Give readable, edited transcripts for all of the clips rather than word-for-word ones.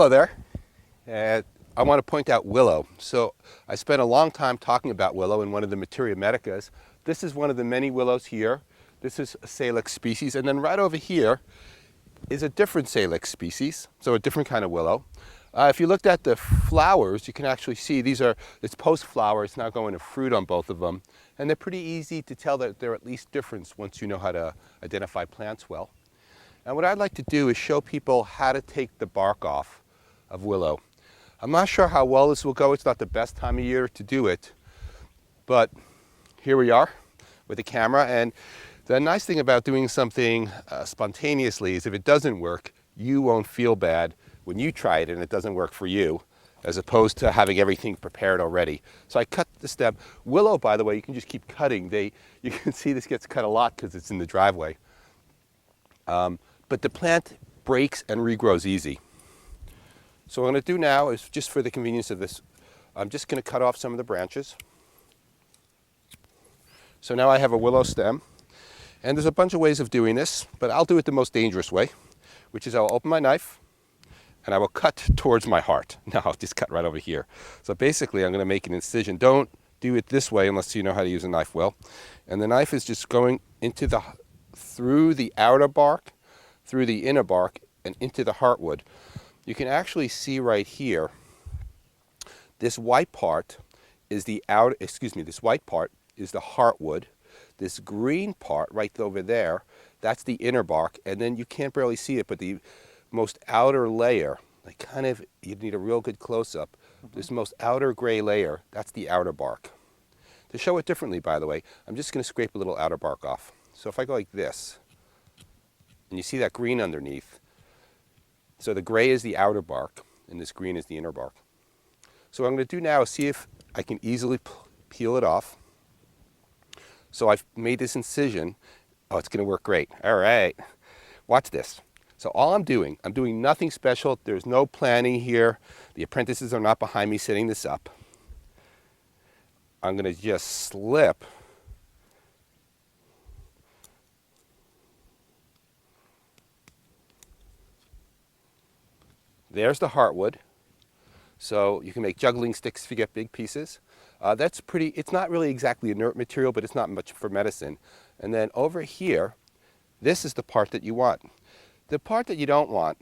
Hello there. I want to point out Willow. So I spent a long time talking about Willow in one of the Materia Medicas. This is one of the many willows here. This is a Salix species. And then right over here is a different Salix species, so a different kind of willow. If you looked at the flowers, you can actually see it's post-flower. It's now going to fruit on both of them. And they're pretty easy to tell that they're at least different once you know how to identify plants well. And what I'd like to do is show people how to take the bark off of willow. I'm not sure how well this will go. It's not the best time of year to do it. But here we are with the camera. And the nice thing about doing something spontaneously is if it doesn't work, you won't feel bad when you try it and it doesn't work for you, as opposed to having everything prepared already. So I cut the stem. Willow, by the way, you can just keep cutting. You can see this gets cut a lot because it's in the driveway. But the plant breaks and regrows easy. So what I'm going to do now is, just for the convenience of this, I'm just going to cut off some of the branches. So now I have a willow stem. And there's a bunch of ways of doing this, but I'll do it the most dangerous way, which is I'll open my knife and I will cut towards my heart. Now I'll just cut right over here. So basically I'm going to make an incision. Don't do it this way unless you know how to use a knife well. And the knife is just going through the outer bark, through the inner bark, and into the heartwood. You can actually see right here, this white part is the this white part is the heartwood. This green part right over there, that's the inner bark, and then you can't barely see it, but the most outer layer, you need a real good close-up, this most outer gray layer, that's the outer bark. To show it differently, by the way, I'm just going to scrape a little outer bark off. So if I go like this, and you see that green underneath, so the gray is the outer bark, and this green is the inner bark. So what I'm going to do now is see if I can easily peel it off. So I've made this incision. Oh, it's going to work great. All right. Watch this. So all I'm doing nothing special. There's no planning here. The apprentices are not behind me setting this up. I'm going to just slip there's the heartwood. So you can make juggling sticks if you get big pieces. It's not really exactly inert material, but it's not much for medicine. And then over here, this is the part that you want. The part that you don't want,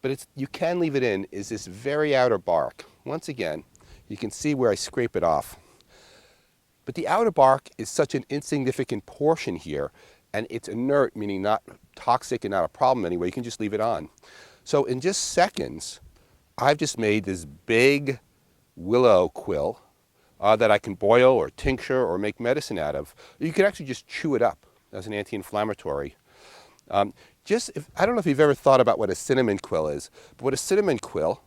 but you can leave it in, is this very outer bark. Once again, you can see where I scrape it off. But the outer bark is such an insignificant portion here, and it's inert, meaning not toxic and not a problem anyway. You can just leave it on. So in just seconds, I've just made this big willow quill that I can boil or tincture or make medicine out of. You can actually just chew it up as an anti-inflammatory. I don't know if you've ever thought about what a cinnamon quill is, but what a cinnamon quill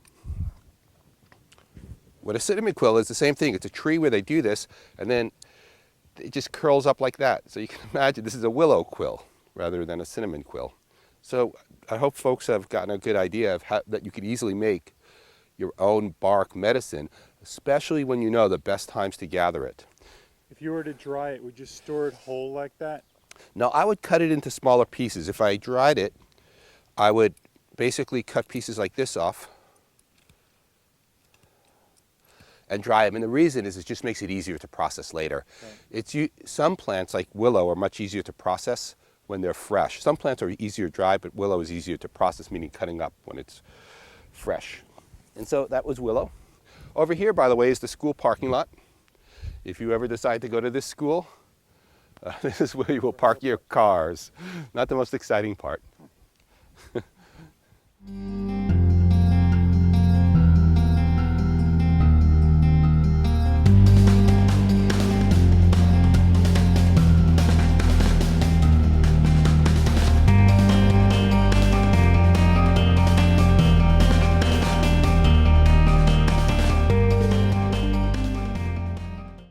is the same thing. It's a tree where they do this, and then it just curls up like that. So you can imagine this is a willow quill rather than a cinnamon quill. So I hope folks have gotten a good idea of that you could easily make your own bark medicine, especially when you know the best times to gather it. If you were to dry it, would you store it whole like that? No, I would cut it into smaller pieces. If I dried it, I would basically cut pieces like this off and dry them. And the reason is it just makes it easier to process later. Right. Some plants like willow are much easier to process when they're fresh. Some plants are easier to dry, but willow is easier to process, meaning cutting up when it's fresh. And so that was willow. Over here, by the way, is the school parking lot. If you ever decide to go to this school, this is where you will park your cars. Not the most exciting part.